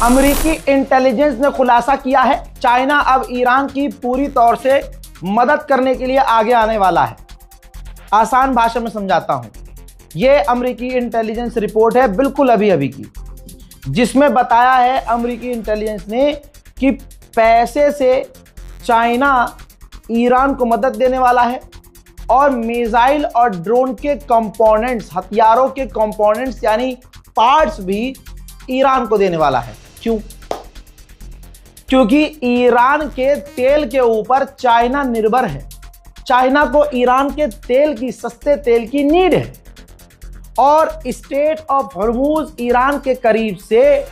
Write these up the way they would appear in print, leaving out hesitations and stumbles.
अमेरिकी इंटेलिजेंस ने खुलासा किया है चाइना अब ईरान की पूरी तौर से मदद करने के लिए आगे आने वाला है। आसान भाषा में समझाता हूं, यह अमेरिकी इंटेलिजेंस रिपोर्ट है बिल्कुल अभी अभी की, जिसमें बताया है अमेरिकी इंटेलिजेंस ने कि पैसे से चाइना ईरान को मदद देने वाला है और मिसाइल और ड्रोन के कंपोनेंट्स, हथियारों के कंपोनेंट्स यानी पार्ट्स भी ईरान को देने वाला है। क्यों? क्योंकि ईरान के तेल के ऊपर चाइना निर्भर है। चाइना को ईरान के तेल की, सस्ते तेल की नीड है और स्टेट ऑफ हॉर्मूज ईरान के करीब से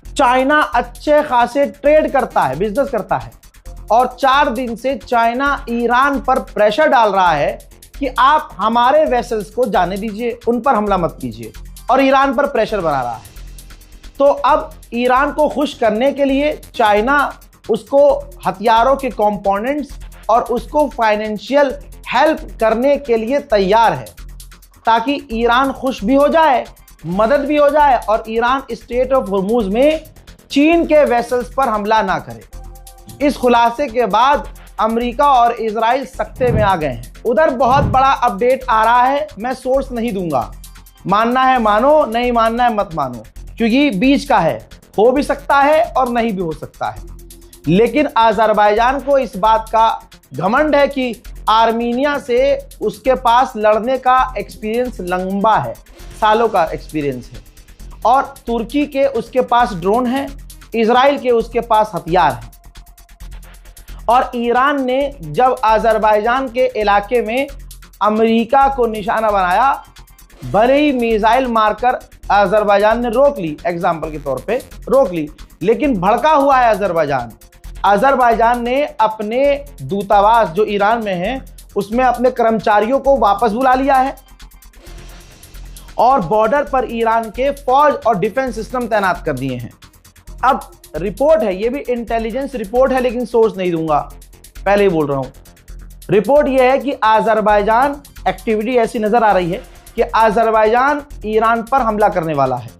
चाइना अच्छे खासे ट्रेड करता है, बिजनेस करता है और 4 दिन से चाइना ईरान पर प्रेशर डाल रहा है कि आप हमारे वेसल्स को जाने दीजिए, उन पर हमला मत कीजिए, और ईरान पर प्रेशर बना रहा है। तो अब ईरान को खुश करने के लिए चाइना उसको हथियारों के कंपोनेंट्स और उसको फाइनेंशियल हेल्प करने के लिए तैयार है, ताकि ईरान खुश भी हो जाए, मदद भी हो जाए और ईरान स्टेट ऑफ हॉर्मूज में चीन के वेसल्स पर हमला ना करे। इस खुलासे के बाद अमेरिका और इजराइल सख्ते में आ गए हैं। उधर बहुत बड़ा अपडेट आ रहा है, मैं सोर्स नहीं दूंगा, मानना है मानो, नहीं मानना है मत मानो, क्योंकि बीच का है, हो भी सकता है और नहीं भी हो सकता है। लेकिन अजरबैजान को इस बात का घमंड है कि आर्मीनिया से उसके पास लड़ने का एक्सपीरियंस लंबा है, सालों का एक्सपीरियंस है, और तुर्की के उसके पास ड्रोन है, इजराइल के उसके पास हथियार है। और ईरान ने जब अजरबैजान के इलाके में अमेरिका को निशाना बनाया, भले ही मिसाइल मारकर अजरबैजान ने रोक ली, एग्जाम्पल के तौर पे रोक ली, लेकिन भड़का हुआ है अजरबैजान। अजरबैजान ने अपने दूतावास जो ईरान में है उसमें अपने कर्मचारियों को वापस बुला लिया है और बॉर्डर पर ईरान के फौज और डिफेंस सिस्टम तैनात कर दिए हैं। अब रिपोर्ट है, ये भी इंटेलिजेंस रिपोर्ट है, लेकिन सोर्स नहीं दूंगा, पहले ही बोल रहा हूं। रिपोर्ट यह है कि अजरबैजान एक्टिविटी ऐसी नजर आ रही है कि अजरबैजान ईरान पर हमला करने वाला है।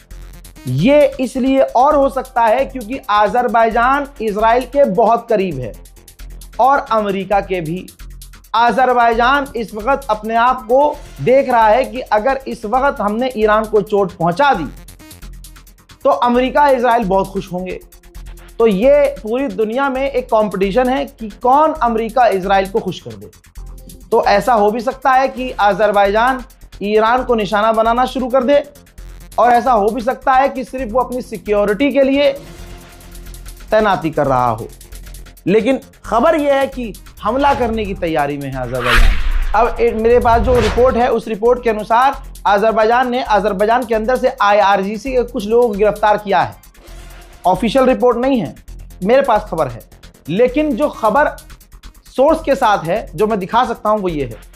ये इसलिए और हो सकता है क्योंकि अजरबैजान इजराइल के बहुत करीब है और अमेरिका के भी। अजरबैजान इस वक्त अपने आप को देख रहा है कि अगर इस वक्त हमने ईरान को चोट पहुंचा दी तो अमेरिका इजराइल बहुत खुश होंगे। तो ये पूरी दुनिया में एक कंपटीशन है कि कौन अमेरिका इजराइल को खुश कर दे। तो ऐसा हो भी सकता है कि अजरबैजान ईरान को निशाना बनाना शुरू कर दे, और ऐसा हो भी सकता है कि सिर्फ वो अपनी सिक्योरिटी के लिए तैनाती कर रहा हो। लेकिन खबर यह है कि हमला करने की तैयारी में है अजरबैजान। अब मेरे पास जो रिपोर्ट है, उस रिपोर्ट के अनुसार अजरबैजान ने अजरबैजान के अंदर से IRGC के कुछ लोगों को गिरफ्तार किया है। ऑफिशियल रिपोर्ट नहीं है, मेरे पास खबर है, लेकिन जो खबर सोर्स के साथ है जो मैं दिखा सकता हूं वो ये है।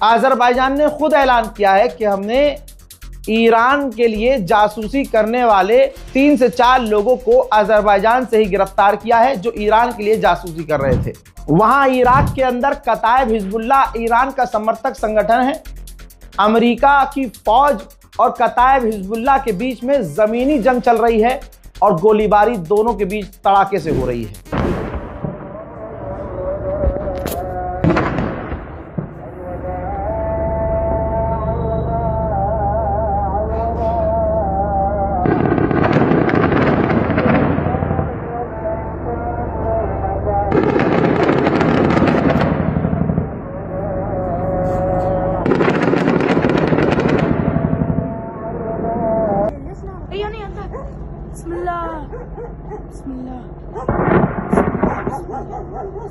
अजरबैजान ने खुद ऐलान किया है कि हमने ईरान के लिए जासूसी करने वाले 3 से 4 लोगों को अजरबैजान से ही गिरफ्तार किया है, जो ईरान के लिए जासूसी कर रहे थे। वहां इराक के अंदर कताइब हिजबुल्लाह ईरान का समर्थक संगठन है। अमेरिका की फौज और कताइब हिजबुल्लाह के बीच में जमीनी जंग चल रही है और गोलीबारी दोनों के बीच तड़ाके से हो रही है।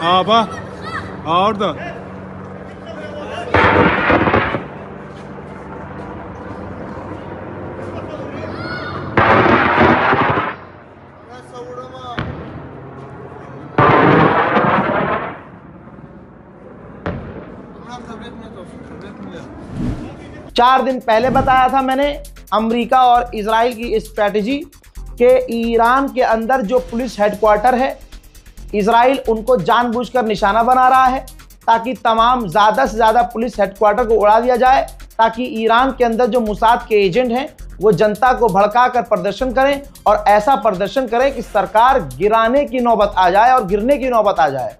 Aba, orada. 4 दिन पहले बताया था मैंने अमेरिका और इजराइल की स्ट्रैटेजी कि ईरान के अंदर जो पुलिस हेडक्वार्टर है, इजराइल उनको जानबूझकर निशाना बना रहा है ताकि तमाम ज़्यादा से ज़्यादा पुलिस हेडक्वार्टर को उड़ा दिया जाए, ताकि ईरान के अंदर जो मुसाद के एजेंट हैं वो जनता को भड़काकर प्रदर्शन करें और ऐसा प्रदर्शन करें कि सरकार गिराने की नौबत आ जाए और गिरने की नौबत आ जाए।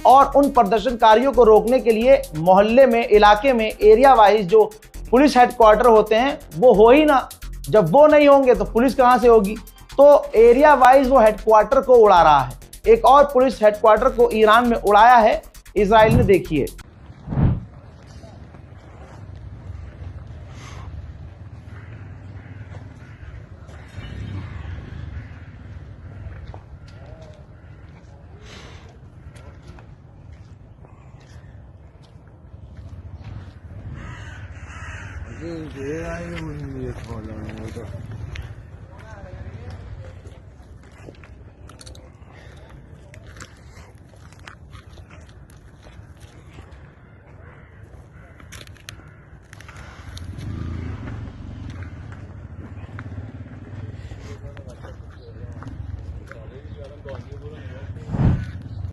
और उन प्रदर्शनकारियों को रोकने के लिए मोहल्ले में, इलाके में, एरिया वाइज जो पुलिस हेडक्वार्टर होते हैं वो हो ही ना। जब वो नहीं होंगे तो पुलिस कहाँ से होगी? तो एरिया वाइज वो हेडक्वार्टर को उड़ा रहा है। एक और पुलिस हेडक्वार्टर को ईरान में उड़ाया है इजराइल ने, देखिए।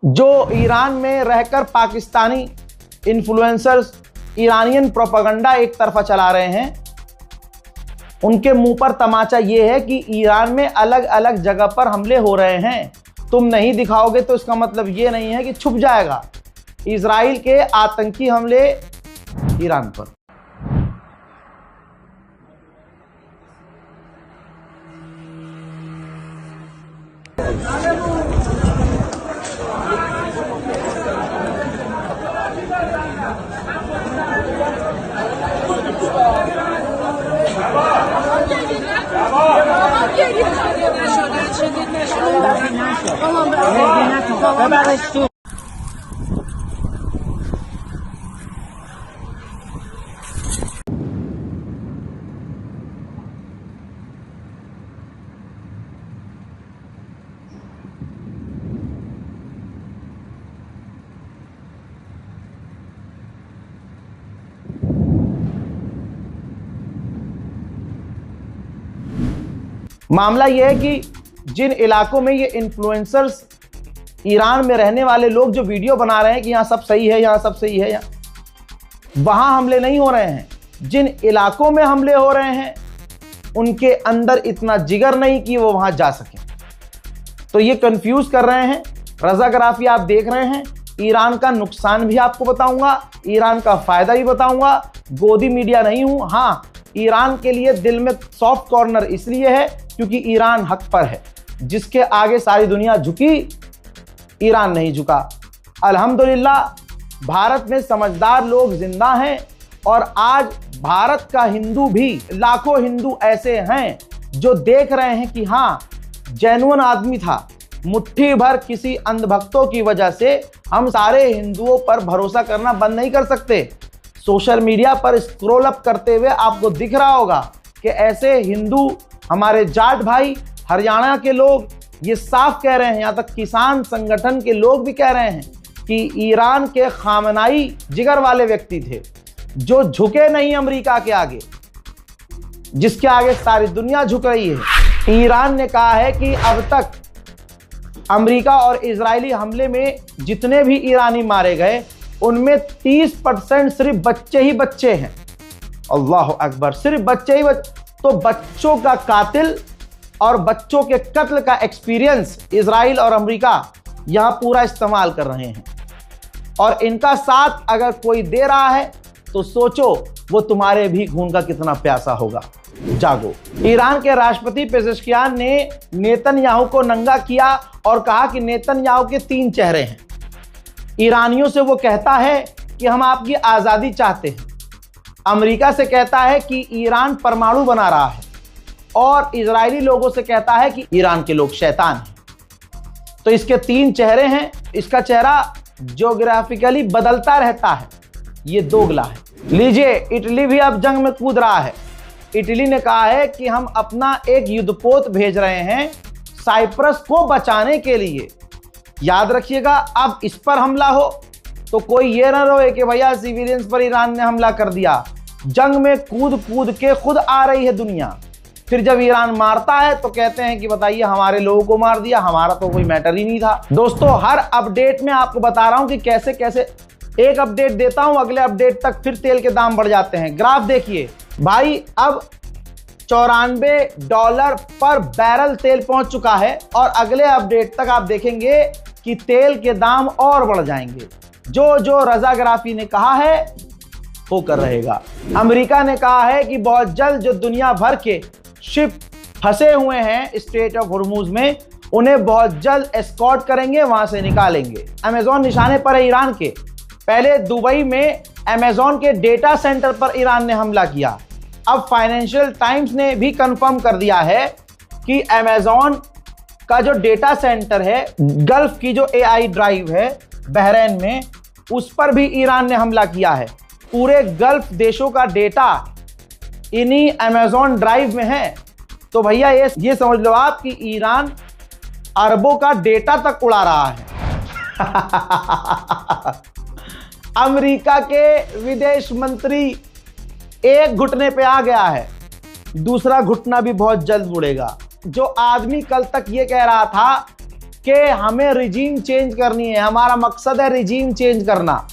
जो ईरान में रहकर पाकिस्तानी इन्फ्लुएंसर्स ईरानियन प्रोपेगेंडा एक तरफा चला रहे हैं, उनके मुंह पर तमाचा यह है कि ईरान में अलग अलग जगह पर हमले हो रहे हैं। तुम नहीं दिखाओगे तो इसका मतलब यह नहीं है कि छुप जाएगा। इजराइल के आतंकी हमले ईरान पर। मामला यह है कि जिन इलाकों में ये इन्फ्लुएंसर्स, ईरान में रहने वाले लोग जो वीडियो बना रहे हैं कि यहाँ सब सही है, यहाँ सब सही है, वहाँ हमले नहीं हो रहे हैं। जिन इलाकों में हमले हो रहे हैं उनके अंदर इतना जिगर नहीं कि वो वहाँ जा सकें। तो ये कंफ्यूज कर रहे हैं। रज़ाग्राफी आप देख रहे हैं। ईरान का नुकसान भी आपको बताऊंगा, ईरान का फायदा भी बताऊंगा। गोदी मीडिया नहीं हूं। हाँ, ईरान के लिए दिल में सॉफ्ट कॉर्नर इसलिए है क्योंकि ईरान हक पर है। जिसके आगे सारी दुनिया झुकी, ईरान नहीं झुका। अल्हम्दुलिल्लाह भारत में समझदार लोग जिंदा हैं और आज भारत का हिंदू भी, लाखों हिंदू ऐसे हैं जो देख रहे हैं कि हाँ, जेन्युइन आदमी था। मुट्ठी भर किसी अंधभक्तों की वजह से हम सारे हिंदुओं पर भरोसा करना बंद नहीं कर सकते। सोशल मीडिया पर स्क्रॉल अप करते हुए आपको दिख रहा होगा कि ऐसे हिंदू, हमारे जाट भाई, हरियाणा के लोग ये साफ कह रहे हैं, यहाँ तक किसान संगठन के लोग भी कह रहे हैं कि ईरान के खामनाई जिगर वाले व्यक्ति थे जो झुके नहीं अमेरिका के आगे, जिसके आगे सारी दुनिया झुक रही है। ईरान ने कहा है कि अब तक अमेरिका और इजरायली हमले में जितने भी ईरानी मारे गए उनमें 30% सिर्फ बच्चे ही बच्चे हैं। अल्लाह अकबर, सिर्फ बच्चे ही तो बच्चों का कातिल और बच्चों के कत्ल का एक्सपीरियंस इजराइल और अमेरिका यहां पूरा इस्तेमाल कर रहे हैं। और इनका साथ अगर कोई दे रहा है तो सोचो वो तुम्हारे भी खून का कितना प्यासा होगा। जागो। ईरान के राष्ट्रपति पेजेश्कियान ने नेतन्याहू को नंगा किया और कहा कि नेतन्याहू के 3 चेहरे हैं। ईरानियों से वो कहता है कि हम आपकी आज़ादी चाहते हैं, अमेरिका से कहता है कि ईरान परमाणु बना रहा है, और इजरायली लोगों से कहता है कि ईरान के लोग शैतान हैं। तो इसके 3 चेहरे हैं। इसका चेहरा ज्योग्राफिकली बदलता रहता है, ये दोगला है। लीजिए, इटली भी अब जंग में कूद रहा है। इटली ने कहा है कि हम अपना एक युद्धपोत भेज रहे हैं साइप्रस को बचाने के लिए। याद रखिएगा, अब इस पर हमला हो तो कोई ये ना रोए कि भैया सिविलियंस पर ईरान ने हमला कर दिया। जंग में कूद कूद के खुद आ रही है दुनिया। फिर जब ईरान मारता है तो कहते हैं कि बताइए हमारे लोगों को मार दिया, हमारा तो कोई मैटर ही नहीं था। दोस्तों, हर अपडेट में आपको बता रहा हूं कि कैसे कैसे एक अपडेट देता हूं, अगले अपडेट तक फिर तेल के दाम बढ़ जाते हैं। ग्राफ देखिए भाई, अब $94 पर बैरल तेल पहुंच चुका है और अगले अपडेट तक आप देखेंगे कि तेल के दाम और बढ़ जाएंगे। जो जो रजाग्राफी ने कहा है होकर रहेगा। अमेरिका ने कहा है कि बहुत जल्द जो दुनिया भर के शिप फंसे हुए हैं स्ट्रेट ऑफ हॉर्मूज में, उन्हें बहुत जल्द एस्कॉर्ट करेंगे, वहां से निकालेंगे। अमेजॉन निशाने पर है ईरान के। पहले दुबई में अमेजॉन के डेटा सेंटर पर ईरान ने हमला किया। अब फाइनेंशियल टाइम्स ने भी कंफर्म कर दिया है कि अमेजॉन का जो डेटा सेंटर है, गल्फ की जो एआई ड्राइव है बहरीन में, उस पर भी ईरान ने हमला किया है। पूरे गल्फ देशों का डेटा इन्हीं अमेजॉन ड्राइव में है। तो भैया ये समझ लो आप कि ईरान अरबों का डेटा तक उड़ा रहा है। अमेरिका के विदेश मंत्री एक घुटने पे आ गया है, दूसरा घुटना भी बहुत जल्द मुड़ेगा। जो आदमी कल तक ये कह रहा था कि हमें रिजीम चेंज करनी है, हमारा मकसद है रिजीम चेंज करना,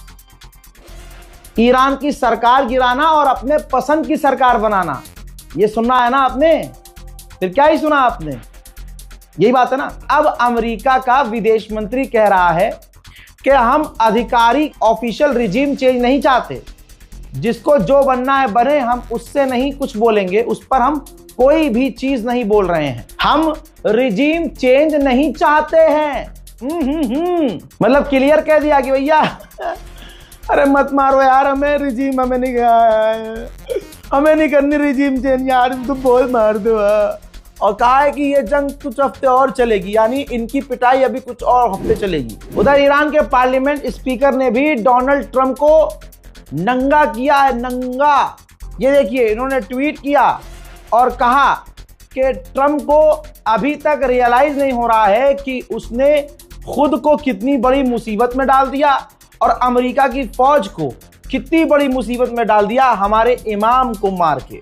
ईरान की सरकार गिराना और अपने पसंद की सरकार बनाना, ये सुनना है ना आपने? फिर क्या ही सुना आपने? यही बात है ना। अब अमेरिका का विदेश मंत्री कह रहा है कि हम आधिकारिक ऑफिशियल रिजीम चेंज नहीं चाहते, जिसको जो बनना है बने, हम उससे नहीं कुछ बोलेंगे, उस पर हम कोई भी चीज नहीं बोल रहे हैं, हम रिजीम चेंज नहीं चाहते हैं। मतलब क्लियर कह दिया कि भैया अरे मत मारो यार, हमें रिजीम, हमें नहीं हमें नहीं करनी रिजीम चेंज यार, तुम बहुत मार दो। और कहा है कि ये जंग कुछ हफ्ते और चलेगी, यानी इनकी पिटाई अभी कुछ और हफ्ते चलेगी। उधर ईरान के पार्लियामेंट स्पीकर ने भी डोनाल्ड ट्रंप को नंगा किया है, नंगा। ये देखिए, इन्होंने ट्वीट किया और कहा कि ट्रंप को अभी तक रियलाइज नहीं हो रहा है कि उसने खुद को कितनी बड़ी मुसीबत में डाल दिया और अमेरिका की फौज को कितनी बड़ी मुसीबत में डाल दिया हमारे इमाम को मार के।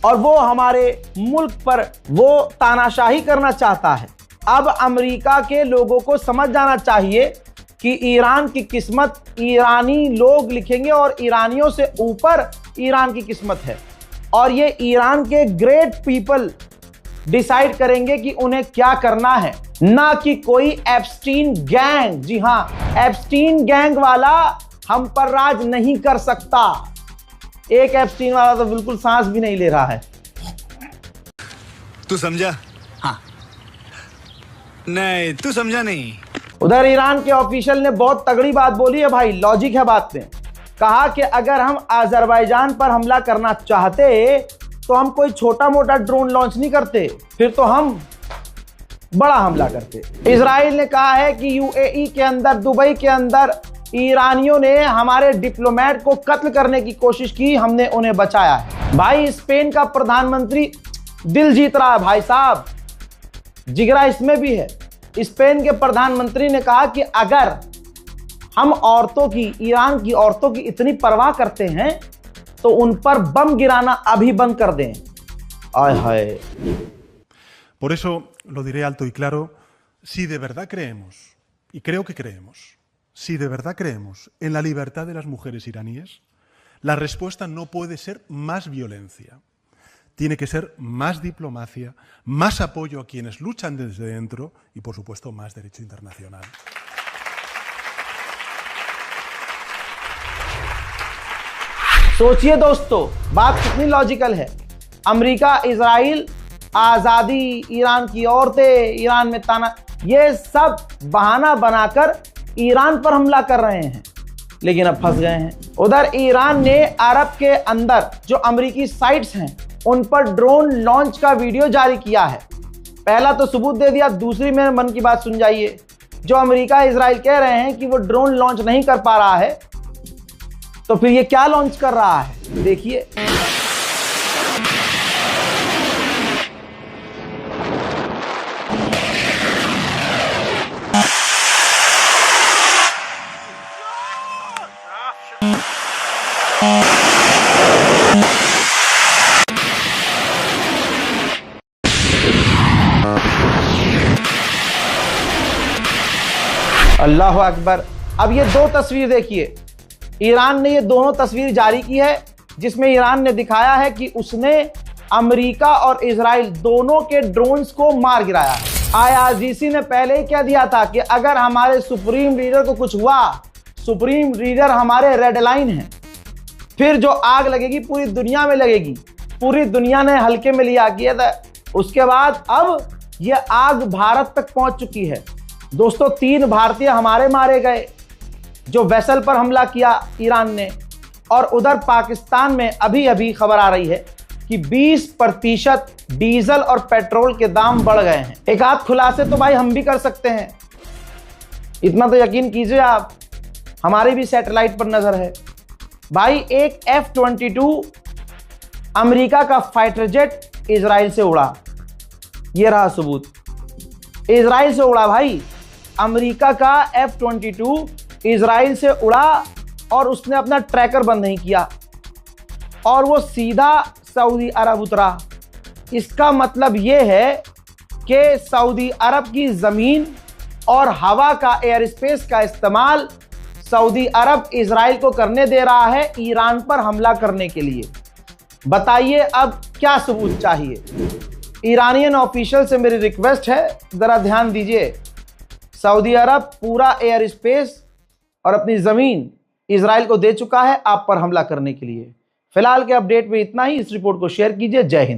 और वो हमारे मुल्क पर वो तानाशाही करना चाहता है। अब अमेरिका के लोगों को समझ जाना चाहिए कि ईरान की किस्मत ईरानी लोग लिखेंगे और ईरानियों से ऊपर ईरान की किस्मत है। और ये ईरान के ग्रेट पीपल डिसाइड करेंगे कि उन्हें क्या करना है, ना कि कोई एप्स्टीन गैंग। जी हां, एप्स्टीन गैंग वाला हम पर राज नहीं कर सकता। एक एप्स्टीन वाला तो बिल्कुल सांस भी नहीं ले रहा है। तू समझा? हाँ। नहीं, तू समझा नहीं। उधर ईरान के ऑफिशियल ने बहुत तगड़ी बात बोली है भाई, लॉजिक है बात में। कहा कि अगर हम अजरबैजान पर हमला करना चाहते तो हम कोई छोटा मोटा ड्रोन लॉन्च नहीं करते, फिर तो हम बड़ा हमला करते। इजराइल ने कहा है कि यूएई के अंदर, दुबई के अंदर ईरानियों ने हमारे डिप्लोमेट को कत्ल करने की कोशिश की, हमने उन्हें बचाया है। भाई स्पेन का प्रधानमंत्री दिल जीत रहा है भाई साहब, जिगरा इसमें भी है। स्पेन के प्रधानमंत्री ने कहा कि अगर हम औरतों की, ईरान की औरतों की इतनी परवाह करते हैं तो उन पर बम गिराना अभी बंद कर दें। आय हाय। Por eso lo diré alto y claro, si de verdad creemos, y creo que creemos, si de verdad creemos en la libertad de las mujeres iraníes, la respuesta no puede ser más violencia. Tiene que ser más diplomacia, más apoyo a quienes luchan desde dentro y, por supuesto, más derecho internacional. सोचिए दोस्तों, बात कितनी logical है। America, Israel, आजादी, Iran की औरतें, Iran में ताना, ये सब बहाना बनाकर ईरान पर हमला कर रहे हैं, लेकिन अब फंस गए हैं। उधर ईरान ने अरब के अंदर जो अमेरिकी साइट्स हैं उन पर ड्रोन लॉन्च का वीडियो जारी किया है। पहला तो सबूत दे दिया, दूसरी मेरे मन की बात सुन जाइए। जो अमेरिका, इजराइल कह रहे हैं कि वो ड्रोन लॉन्च नहीं कर पा रहा है, तो फिर ये क्या लॉन्च कर रहा है, देखिए। अल्लाह अकबर। अब ये दो तस्वीर देखिए, ईरान ने ये दोनों तस्वीर जारी की है, जिसमें ईरान ने दिखाया है कि उसने अमेरिका और इजराइल दोनों के ड्रोन्स को मार गिराया है। IRGC ने पहले ही कह दिया था कि अगर हमारे सुप्रीम लीडर को कुछ हुआ, सुप्रीम लीडर हमारे रेड लाइन है, फिर जो आग लगेगी पूरी दुनिया में लगेगी। पूरी दुनिया ने हल्के में लिया किया था। उसके बाद अब यह आग भारत तक पहुंच चुकी है। दोस्तों, 3 भारतीय हमारे मारे गए जो वेसल पर हमला किया ईरान ने। और उधर पाकिस्तान में अभी अभी खबर आ रही है कि 20% डीजल और पेट्रोल के दाम बढ़ गए हैं। एक आध खुलासे तो भाई हम भी कर सकते हैं, इतना तो यकीन कीजिए आप, हमारी भी सैटेलाइट पर नजर है। भाई एक F-22 अमेरिका का फाइटर जेट इजराइल से उड़ा, ये रहा सबूत। इजराइल से उड़ा भाई, अमेरिका का F-22 इजराइल से उड़ा और उसने अपना ट्रैकर बंद नहीं किया और वो सीधा सऊदी अरब उतरा। इसका मतलब ये है कि सऊदी अरब की ज़मीन और हवा का, एयर स्पेस का इस्तेमाल सऊदी अरब इजराइल को करने दे रहा है ईरान पर हमला करने के लिए। बताइए अब क्या सबूत चाहिए। ईरानियन ऑफिशियल से मेरी रिक्वेस्ट है, ज़रा ध्यान दीजिए। सऊदी अरब पूरा एयर स्पेस और अपनी ज़मीन इजराइल को दे चुका है आप पर हमला करने के लिए। फिलहाल के अपडेट में इतना ही। इस रिपोर्ट को शेयर कीजिए। जय हिंद।